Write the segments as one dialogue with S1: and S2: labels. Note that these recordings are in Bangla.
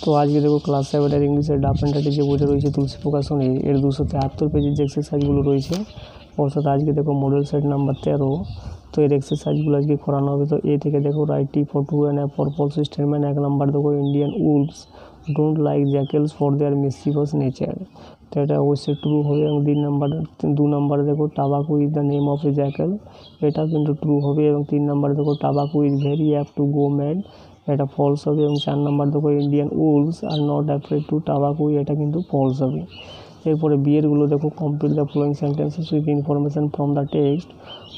S1: তো আজকে দেখো ক্লাস 7 ইংলিশের ডাফ অ্যান্ড ডার্টি যে বইটা রয়েছে তুলসী প্রকাশনী এর 273 পেজের যে এক্সারসাইজগুলো রয়েছে, অর্থাৎ আজকে দেখো মডেল সেট নাম্বার 13। তো এর এক্সারসাইজগুলো আজকে করানো হবে। তো এ থেকে দেখো write T for true and for false statement. 1 number দেখো Indian wolves don't like jackals for their mischievous nature. তো এটা অবশ্যই ট্রু হবে। এবং 2 নাম্বারে দেখো Tabaqui is the name of a jackal, এটা কিন্তু ট্রু হবে। এবং 3 নাম্বারে দেখো Tabaqui is very apt to go mad, এটা ফলস হবে। এবং 4 নাম্বার দেখো Indian wolves are not afraid to Tabaqui, এটা কিন্তু ফলস হবে। এরপরে বিয়েরগুলো দেখো complete the following sentences with information from the text,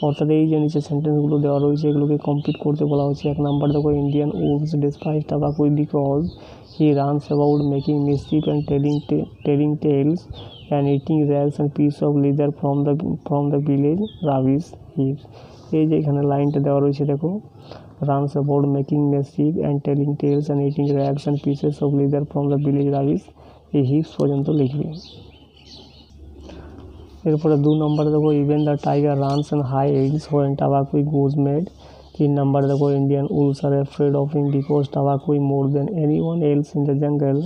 S1: অর্থাৎ এই যে নিচে সেন্টেন্সগুলো দেওয়া রয়েছে এগুলোকে কমপ্লিট করতে বলা হচ্ছে। 1 নাম্বার দেখো Indian wolves despise Tabaqui because he runs about making mischief and telling tales and eating rags and pieces of leather from the village rubbish heaps. এই যে এখানে লাইনটা দেওয়া রয়েছে দেখো, runs about making mischief and telling tales and eating rags and pieces of leather from the village rubbish, এই হিপস পর্যন্ত লিখবে। এরপরে 2 নম্বরে দেখো even the tiger runs and hides when টাবাকু goes mad. 3 নম্বরে দেখো Indian wolves are afraid of him because Tabaqui more than anyone else in the jungle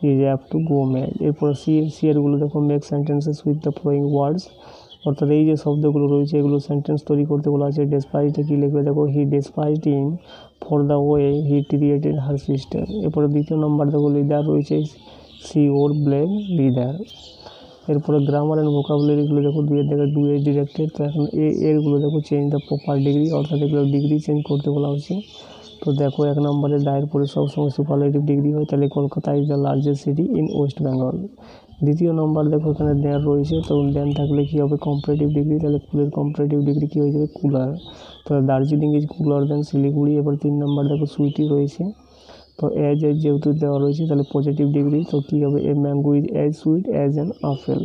S1: is apt to go mad. এরপরে সিএরগুলো দেখো make sentences with the following words, অর্থাৎ এই যে শব্দগুলো রয়েছে এগুলো সেন্টেন্স তৈরি করতে বলা আছে। ডেসপাইজটা কী লিখবে দেখো, he despised him for the way he treated her sister. এরপরে 2 নম্বর দেখো লিডার রয়েছে, সি ওর ব্লেম লিডার। এরপরে গ্রামার অ্যান্ড ভোকাবুলারিগুলো দেখো 2 থেকে 2 ডিরেক্টেড। তো এখন এরগুলো দেখো চেঞ্জ দ্য প্রপার ডিগ্রি, অর্থাৎ এগুলো ডিগ্রি চেঞ্জ করতে বলা হচ্ছে। তো দেখো 1 নম্বরে দায়ের পরে সবসময় সুপারলেটিভ ডিগ্রি হয়, তাহলে Kolkata is the largest city in West Bengal. 2 নম্বর দেখো এখানে দেন রয়েছে, তো দেন থাকলে কী হবে কম্পারেটিভ ডিগ্রি, তাহলে কুলের কম্পারেটিভ ডিগ্রি কী হয়ে যাবে কুলার, তাহলে দার্জিলিং ইজ কুলার দেন শিলিগুড়ি। এবার 3 নম্বর দেখো সুইটি রয়েছে, তো এজ যেহেতু দেওয়া রয়েছে তাহলে পজিটিভ ডিগ্রি, তো কী হবে a mango is as sweet as an apple.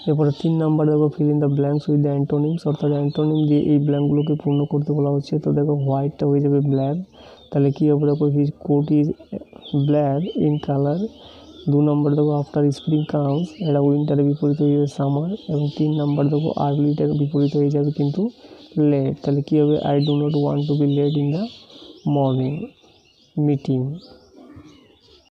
S1: এরপরে 3 নাম্বার দেখো fill in the blanks with the antonyms, অর্থাৎ অ্যান্টোনিম দিয়ে এই ব্ল্যাঙ্কগুলোকে পূর্ণ করতে বলা হচ্ছে। তো দেখো হোয়াইটটা হয়ে যাবে ব্ল্যাক, তাহলে কী হবে দেখো his coat is black in colour. 2 নম্বর দেখো আফটার স্প্রিং কামস, এটা উইন্টারের বিপরীত হয়ে যাবে সামার। এবং 3 নাম্বার দেখো আর্লিটার বিপরীত হয়ে যাবে কিন্তু লেট, তাহলে কী হবে I do not want to be late in the morning meeting.